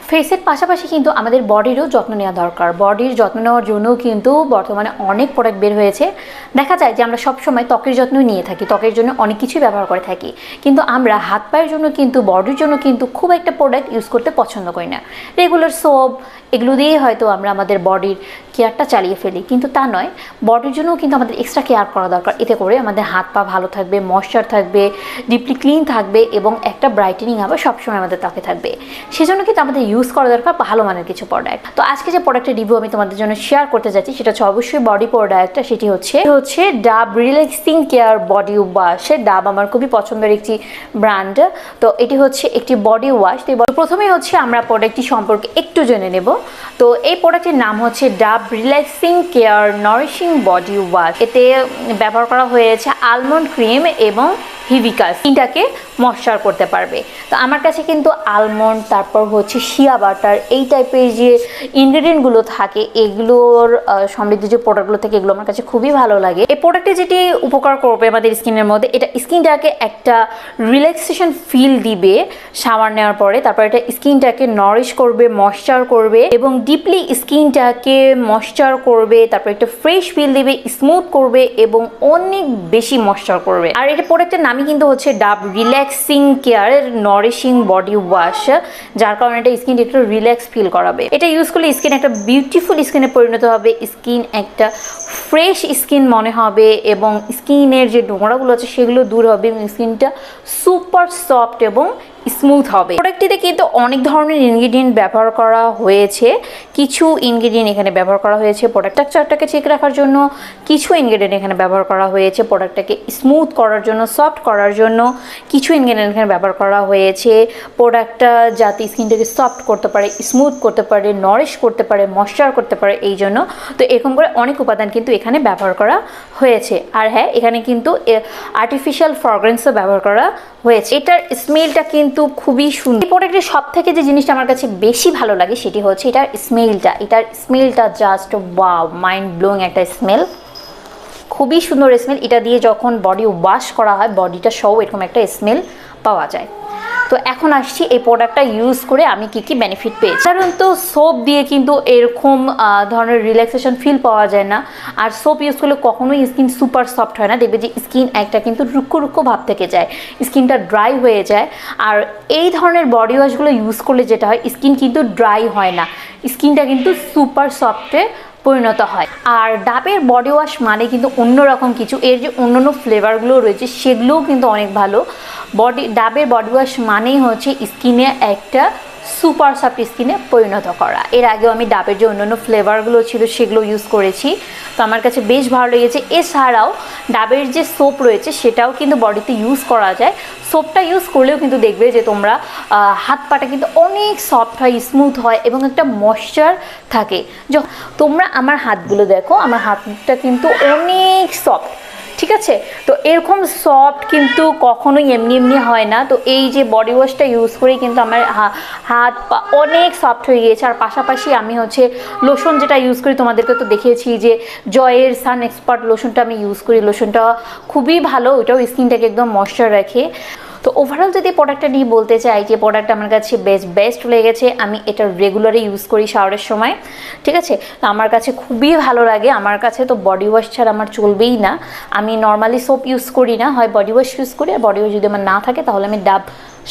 ফেসের পাশাপাশি কিন্তু আমাদের বডিরও যত্ন নেওয়া দরকার। বডির যত্ন নেওয়ার জন্যও কিন্তু বর্তমানে অনেক প্রোডাক্ট বের হয়েছে। দেখা যায় যে আমরা সবসময় ত্বকের যত্নই নিয়ে থাকি, ত্বকের জন্য অনেক কিছুই ব্যবহার করে থাকি, কিন্তু আমরা হাত পায়ের জন্য কিন্তু বডির জন্য কিন্তু খুব একটা প্রোডাক্ট ইউজ করতে পছন্দ করি না। রেগুলার সোপ এগুলো দিয়েই হয়তো আমরা আমাদের বডির কেয়ারটা চালিয়ে ফেলি, কিন্তু তা নয়, বডির জন্যও কিন্তু আমাদের এক্সট্রা কেয়ার করা দরকার। এতে করে আমাদের হাত পা ভালো থাকবে, ময়েশ্চার থাকবে, ডিপলি ক্লিন থাকবে এবং একটা ব্রাইটেনিং আবার সবসময় আমাদের ত্বকে থাকবে। সেজন্য কিন্তু আমাদের ইউজ করা দরকার ভালো মানের কিছু প্রোডাক্ট। তো আজকে যে প্রোডাক্টের রিভিউ আমি তোমাদের জন্য শেয়ার করতে যাচ্ছি সেটা হচ্ছে অবশ্যই বডি প্রোডাক্ট। সেটি হচ্ছে ডাব রিল্যাক্সিং কেয়ার বডি ওয়াশ। ডাব আমার খুবই পছন্দের একটি ব্র্যান্ড। তো এটি হচ্ছে একটি বডি ওয়াশ। প্রথমেই হচ্ছে আমরা প্রোডাক্টটি সম্পর্কে একটু জেনে নেব। তো এই প্রোডাক্টের নাম হচ্ছে ডাব relaxing care nourishing body wash. এতে ব্যবহার করা হয়েছে আলমন্ড ক্রিম এবং হিবিকাস, তিনটাকে ময়েশ্চার করতে পারবে। তো আমার কাছে কিন্তু আলমন্ড, তারপর হচ্ছে শিয়া বাটার, এই টাইপের যে ইনগ্রেডিয়েন্টগুলো থাকে এগুলোর সমৃদ্ধ যে প্রোডাক্টগুলো থাকে এগুলো আমার কাছে খুবই ভালো লাগে। এই প্রোডাক্টে যেটি উপকার করবে আমাদের স্কিনের মধ্যে, এটা স্কিনটাকে একটা রিল্যাক্সেশন ফিল দিবে শাওয়ার নেওয়ার পরে। তারপর এটা স্কিনটাকে নারিশ করবে, ময়েশ্চার করবে এবং ডিপলি স্কিনটাকে ময়েশ্চার করবে। তারপর একটা ফ্রেশ ফিল দিবে, স্মুথ করবে এবং অনেক বেশি ময়েশ্চার করবে। আর এটা প্রোডাক্টের নামই কিন্তু হচ্ছে ডাব relaxing care nourishing body wash, যার কারণে এটা স্কিন একটু রিল্যাক্স ফিল করাবে। এটা ইউজ করলে স্কিন একটা বিউটিফুল স্কিনে পরিণত হবে, স্কিন একটা ফ্রেশ স্কিন মনে হবে এবং স্কিনের যে নোংরাগুলো আছে সেগুলো দূর হবে এবং স্কিনটা সুপার সফট এবং স্মুথ হবে। প্রোডাক্টটিতে কিন্তু অনেক ধরনের ইনগ্রেডিয়েন্ট ব্যবহার করা হয়েছে। কিছু ইনগ্রেডিয়েন্ট এখানে ব্যবহার করা হয়েছে প্রোডাক্ট স্ট্রাকচারটাকে ঠিক রাখার জন্য, কিছু ইনগ্রেডিয়েন্ট এখানে ব্যবহার করা হয়েছে প্রোডাক্টটাকে স্মুথ করার জন্য, সফট করার জন্য, কিছু ইনগ্রেডিয়েন্ট এখানে ব্যবহার করা হয়েছে প্রোডাক্টটা যাতে স্কিনটাকে সফট করতে পারে, স্মুথ করতে পারে, নারিশ করতে পারে, ময়েশ্চার করতে পারে এই জন্য। তো এরকম করে অনেক উপাদান কিন্তু এখানে ব্যবহার করা হয়েছে। আর হ্যাঁ, এখানে কিন্তু আর্টিফিশিয়াল ফ্রাগ্রেন্সও ব্যবহার করা হয়েছে। এটার স্মেলটা কিন্তু খুবই সুন্দর। এই প্রোডাক্টের সব থেকে যে জিনিসটা আমার কাছে বেশি ভালো লাগে সেটি হচ্ছে এটার স্মেলটা জাস্ট ওয়াও, মাইন্ড ব্লোয়িং একটা স্মেল, খুবই সুন্দর স্মেল। এটা দিয়ে যখন বডি ওয়াশ করা হয় বডিটা সহ এরকম একটা স্মেল পাওয়া যায়। তো এখন আসছি এই প্রোডাক্টটা ইউজ করে আমি কি কি বেনিফিট পেয়েছি। সাধারণত সোপ দিয়ে কিন্তু এরকম ধরনের রিল্যাক্সেশন ফিল পাওয়া যায় না। আর সোপ ইউজ করলে কখনোই স্কিন সুপার সফট হয় না, দেখবে যে স্কিন একটা কিন্তু রুক্ষ ভাব থেকে যায়, স্কিনটা ড্রাই হয়ে যায়। আর এই ধরনের বডি ওয়াশগুলো ইউজ করলে যেটা হয়, স্কিন কিন্তু ড্রাই হয় না, স্কিনটা কিন্তু সুপার সফটে পরিণত হয়। আর ডাবের বডি ওয়াশ মানে কিন্তু অন্যরকম কিছু, এর যে অন্যান্য ফ্লেভারগুলো রয়েছে সেগুলোও কিন্তু অনেক ভালো। ডাবের বডি ওয়াশ মানেই হচ্ছে স্কিনে একটা সুপার সফট স্কিনে পরিণত করা। এর আগেও আমি ডাবের যে অন্যান্য ফ্লেভারগুলো ছিল সেগুলো ইউজ করেছি, তো আমার কাছে বেশ ভালো লেগেছে। এছাড়াও ডাবের যে সোপ রয়েছে সেটাও কিন্তু বডিতে ইউজ করা যায়। সোপটা ইউজ করলেও কিন্তু দেখবে যে তোমরা হাত পাটা কিন্তু অনেক সফট হয়, স্মুথ হয় এবং একটা ময়েশ্চার থাকে। তোমরা আমার হাতগুলো দেখো, আমার হাতটা কিন্তু অনেক সফট, ঠিক আছে? তো এরকম সফট কিন্তু কখনোই এমনি হয় না। তো এই যে বডি ওয়াশটা ইউজ করেই কিন্তু আমার হাত পা অনেক সফট হয়ে গিয়েছে। আর পাশাপাশি আমি হচ্ছে লোশন যেটা ইউজ করি, তোমাদেরকে তো দেখিয়েছি যে জয়ের সান এক্সপার্ট লোশনটা আমি ইউজ করি। লোশনটা খুবই ভালো, ওইটাও স্কিনটাকে একদম ময়েশ্চার রাখে। তো ওভারঅল যদি প্রোডাক্টটা নিয়ে বলতে চাই, যে প্রোডাক্টটা আমার কাছে বেস্ট লেগেছে, আমি এটা রেগুলারই ইউজ করি শাওয়ারের সময়, ঠিক আছে? তো আমার কাছে খুবই ভালো লাগে। আমার কাছে তো বডি ওয়াশ ছাড়া আমার চলবেই না। আমি নর্মালি সোপ ইউজ করি না, হয় বডি ওয়াশ ইউজ করি, আর বডি ওয়াশ যদি আমার না থাকে তাহলে আমি ডাব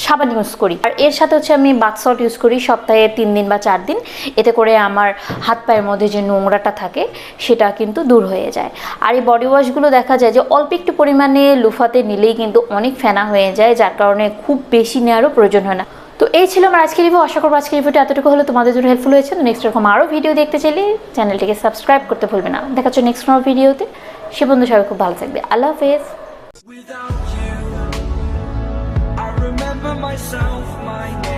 সাবান ইউজ করি। আর এর সাথে হচ্ছে আমি বাথ সল্ট ইউজ করি সপ্তাহে 3 দিন বা 4 দিন। এতে করে আমার হাত পায়ের মধ্যে যে নোংরাটা থাকে সেটা কিন্তু দূর হয়ে যায়। আর এই বডি ওয়াশগুলো দেখা যায় যে অল্প একটু পরিমাণে লুফাতে নিলেই কিন্তু অনেক ফেনা হয়ে যায়, যার কারণে খুব বেশি নেওয়ারও প্রয়োজন হয় না। তো এই ছিল আমার আজকের রিভিউ। আশা করবো আজকের রিভিউটা এতটুকু হলো তোমাদের জন্য হেল্পফুল হয়েছে। নেক্সট এরকম আরও ভিডিও দেখতে চাইলে চ্যানেলটিকে সাবস্ক্রাইব করতে ভুলবে না। দেখা হচ্ছে নেক্সট কোনো ভিডিওতে। সে বন্ধু সবাই খুব ভালো থাকবে। আল্লাহ হাফেজ। Myself, my name.